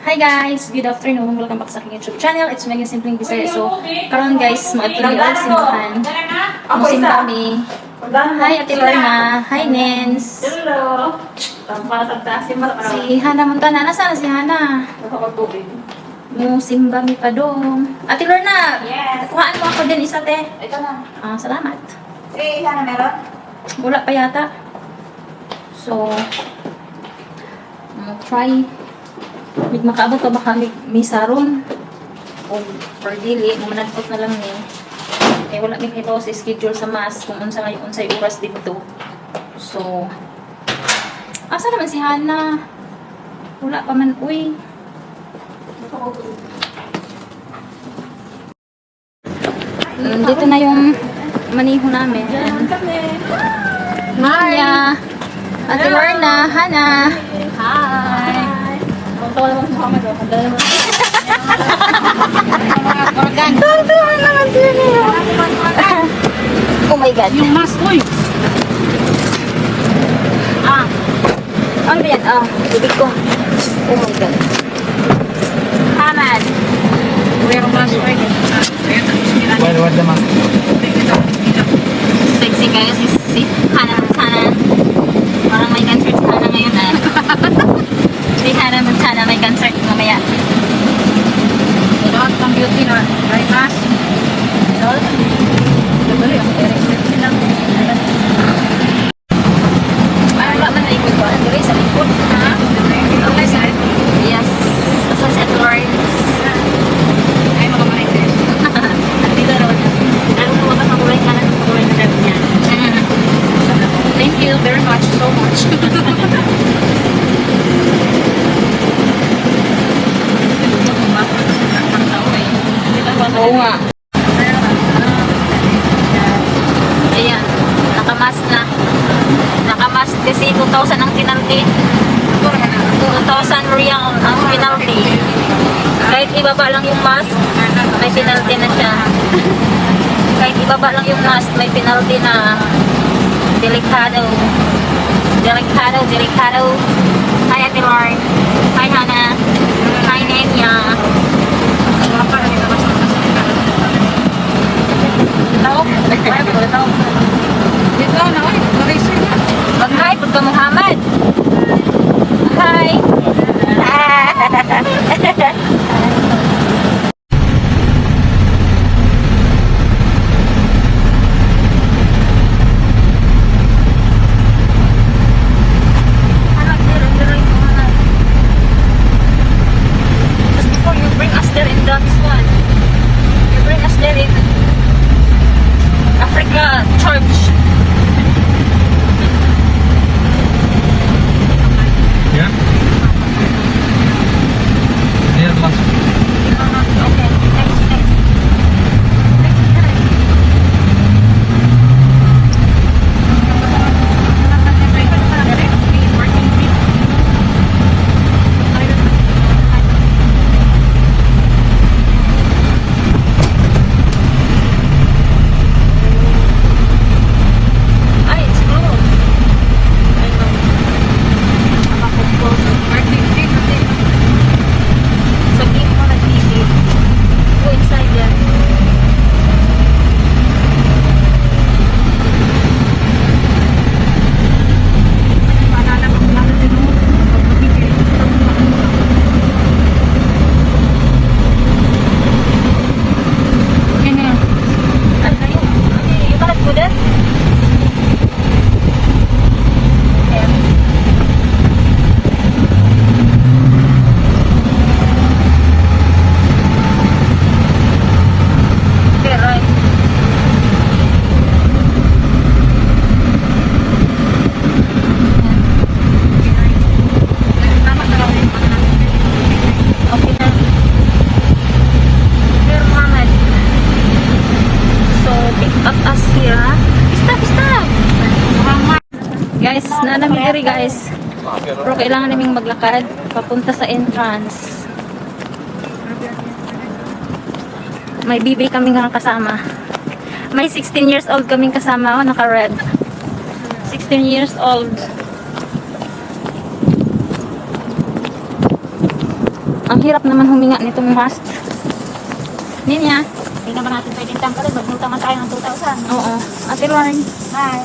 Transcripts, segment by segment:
Hi guys! Good afternoon! Welcome back sa aking YouTube channel. It's Megan Simpleng Bisaya. So, karon guys, maatuloy ang simbahan. Musimba kami. Hi Ate Lorna! Hi Nens! Hello! Si Hana Montana. Nasaan si Hana? Musimba mi pa dong. Ate Lorna! Yes! Kuhaan mo ako din isa te. Ito na. Salamat. Eh, sana meron? Wala pa yata. So, try. May makaabot pa baka may saron. O per dili, managpot na lang ni. Eh, wala may ito sa schedule sa mass kung unsa ngayon unsay oras dito. So, asa naman si Hana? Wala pa man, uy. Dito na yung maniho namin. Maya, Ate Lorna, Hana. Hi! Tawa naman si Muhammad. Padala naman. Organ. Tawa naman siya. Oh my God. Yung mask, uy! Ano ba yan? Bibig ko. Oh my God. Haman. Pero mask, uy. Wala naman. Sexy kayo si Hana Montana. Parang may concert si Hana ngayon Si Hana Montana may concert mamaya. Lahat ng beauty na. May mask. Dali, ang direction sila. Ano ba man na ikot ko? Ano sa likod? Ha? Okay, side. Yes. Asa si Ate Lawrence. Ay, mga marites. Dito naman. Ano mo ba pakulay ka ng pakulay na dami niya? Thank you very much, so much. Oo nga. Ayan. Nakamas na. Nakamas kasi 2,000 ang penalty. 2,000 real ang penalty. Kahit ibaba lang yung mask, may penalty na siya. Kahit ibaba lang yung mask, may penalty na. Delikado. Delikado, delikado. Hi Ate Lord. Hi Hana. Hi Nenya. Dito na, uy. Marising na. Mag-hi, Pagka Muhammad. Hi. Just before you bring us there in this one, you bring us there in Africa Church. Yeah? Yeah, last. Okay, next. Ay, it's closed. Ay, no. Nakapag-close. Sabihin mo na TV. Go inside yan. Ay, kayo. Okay, you cannot go there? Ayan. Okay, right. Okay na. Dear Muhammad. So, pick up us here, ha? Pista! Guys, nalamig diri guys. Pero kailangan naming maglakad papunta sa entrance. May bibi kaming kasama. May 16 years old kaming kasama. Oh, naka-red. 16 years old. Ang hirap naman huminga nitong mask. Ninya. Hindi naman natin pwedeng tanggalin. Magmulta man tayo ng 2,000. Oo. Ate Lauren. Hi.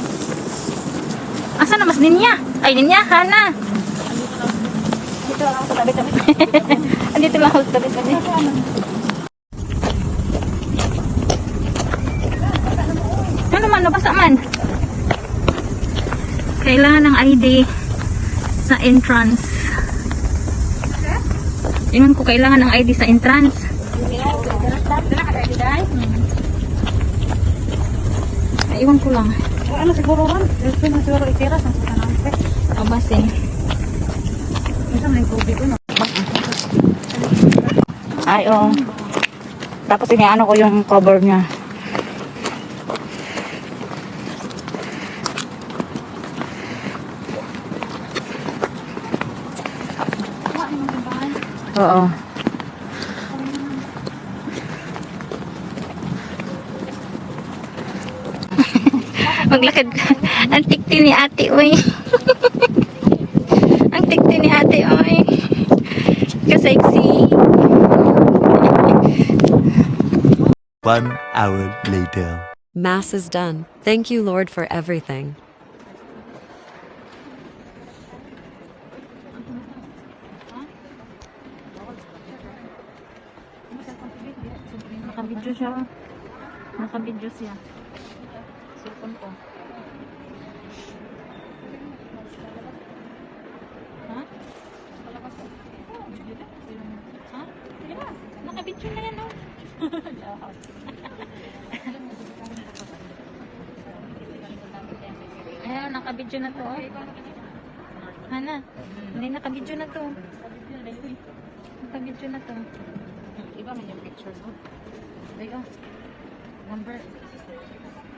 Asa na mas Ninya? Ay, Ninya, Hana. Dito lang ako sa tabi-tabi. Andito lang ako sa tabi-tabi. Ano man, nabasa man. Kailangan ng ID sa entrance. Ingon ko, kailangan ng ID sa entrance. Iwan ko lang. Ano siguro man? Ito na siguro itiras ang sa namin. Abasin. Ito na yung tubig ko. Ay, oh. Tapos iniano ko yung cover niya. Oo. Maglakad ka. Ang tikti ni ate, oy. Ang tikti ni ate, oy. Ka-sexy. 1 hour later. Mass is done. Thank you, Lord, for everything. Nakabidyo siya. Nakabidyo siya. Cellphone ko. Ha? Ha? Sige na. Nakabidyo na yan, oh. Ayan, nakabidyo na to, oh. Hana, hindi nakabidyo na to. Nakabidyo na to. Iba man yung picture mo. Ay, oh. Number.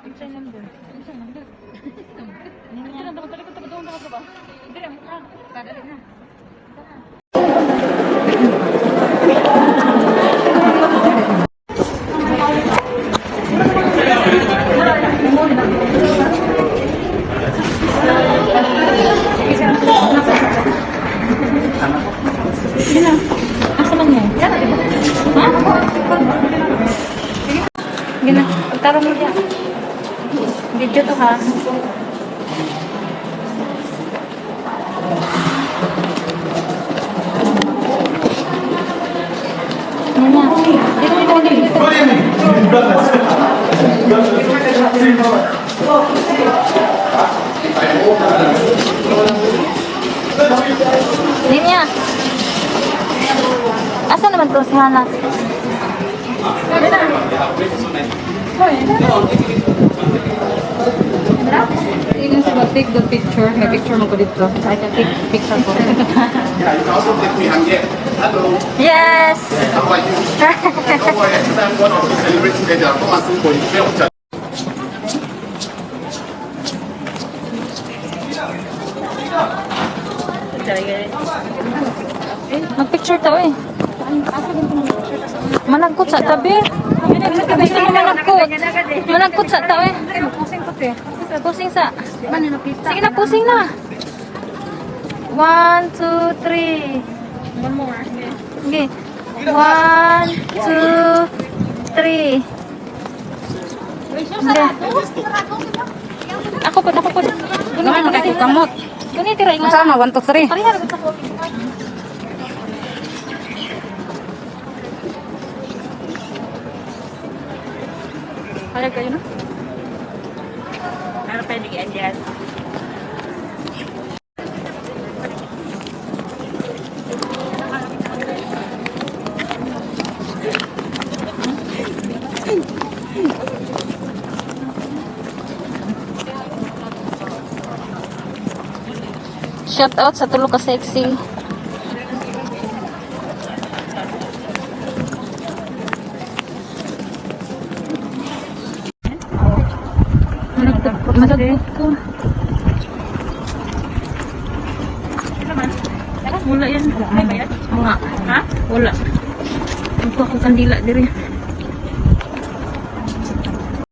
Picture number. Picture number. Hindi Ito niya. na, talikod doon ka ba? Hindi na, mukha. Kadali na. Asa man yan? Ha? Sige na. Pagtaro mo dyan. Video to ha. Yan na. Dito. Linya. Asa naman to si Hana? Even if I take the picture, may picture mo ko dito. I can take picture ko. Yeah, you can also take me hand here. Hello, Yes! how are you? Don't worry, next time one of you celebrate together, come and sing for you. Fair of Mag-picture to eh. Managkot sa tabi. Gusto mo managkot. Managkot sa tabi. Pusing ko te. Pusing sa. Man yung nakita. Sige na, pusing na. 1, 2, 3. One more. Okay. 1, 2, 3. Hindi. Ako po. Naman nakita kamot. Ganito tira yung Sama, 1, 2, 3. Parihara sa ko. Hayag kayo na? Ano pwede i-adjust? Shout out sa tulo ka sexy. Madagot ko. Wala yan. Mga. Ha? Wala. Ito ako kandila diri.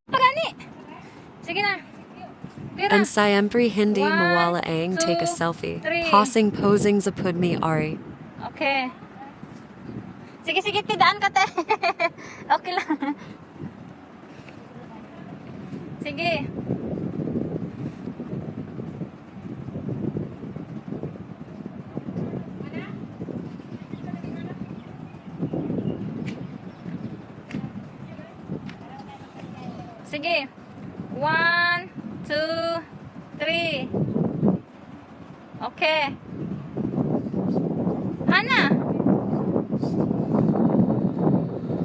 Parani. Sige na. Tira. And Siempre Hindi One, Mawala Ang take a two, selfie. three. Posing posing Zapudmi Ari. Okay. Sige, sige, tidaan ka, te. Okay lang. Sige. Sige. 1, 2, 3. Okay. Hana.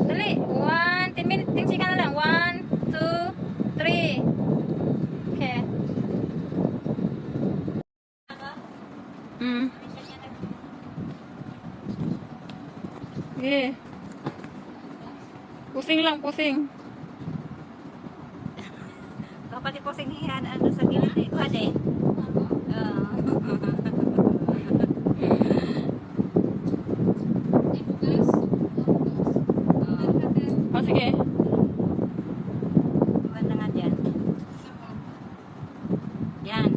Dali. 1, 10 minutes. Tingsi ka na lang. 1, 2, 3. Okay. Yeah. Pusing lang, pusing. Kapag pusing yan, ano sa gilid eh. Kuha din. Oh, sige. Ganda nga dyan. Yan.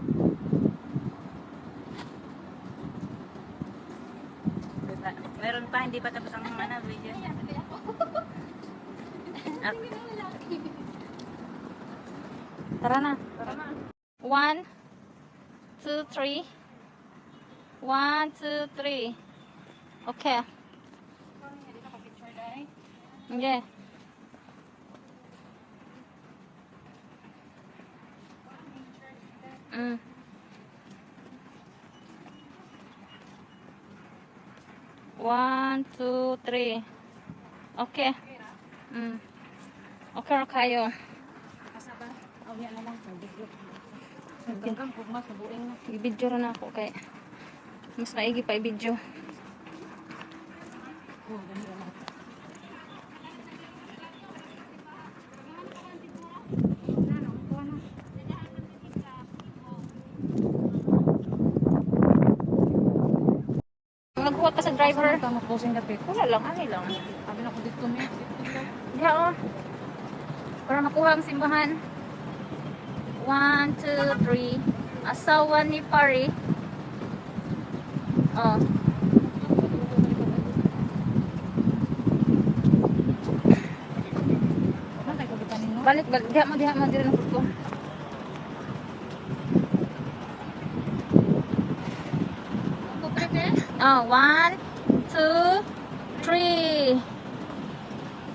Meron pa, hindi pa tapos ang video niya. Tara na. 1, 2, 3. 1, 2, 3. Okay. Okay. One, two, three. Okay. Okay ra kayo. I-video na ako kay mas maigi pa i-video. Nagkuha ka sa driver. Tama closing the pic. Wala lang, ano lang. Abi na ko dito mi. Diha oh. Para makuha ang simbahan. 1, 2, 3. Asawa ni Pari. Oh. Balik, balik. Diha mo dire na ko. Oh, 1, 2, 3.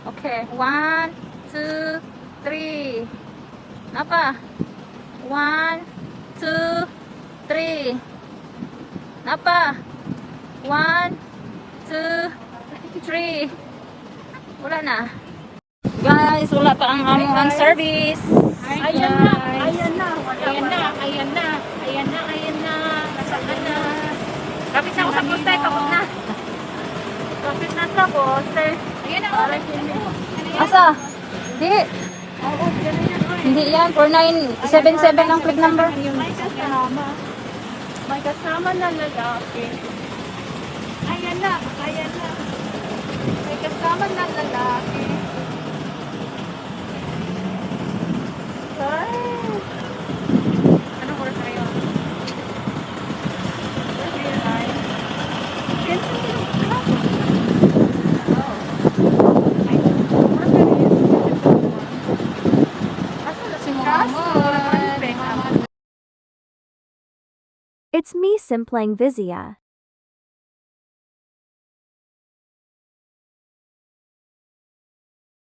Okay, 1, 2, 3. Apa? 1, 2, 3. Apa? 1, 2, 3. Wala na. Guys, wala pa ang among service. Ayan na, ayan na. Ayan na, ayan na. Ayan na, ayan na. Nasaan na? Kapit na ako sa poste, tapos na. Kapit na sa poste. Ayan na, Asa? Hindi. Hindi yan. 4977 ang click number. May kasama na lalaki. Ayan na, ayan na. May kasama na lalaki. Ay. Anong oras na yun? It's me Simplang Vizia.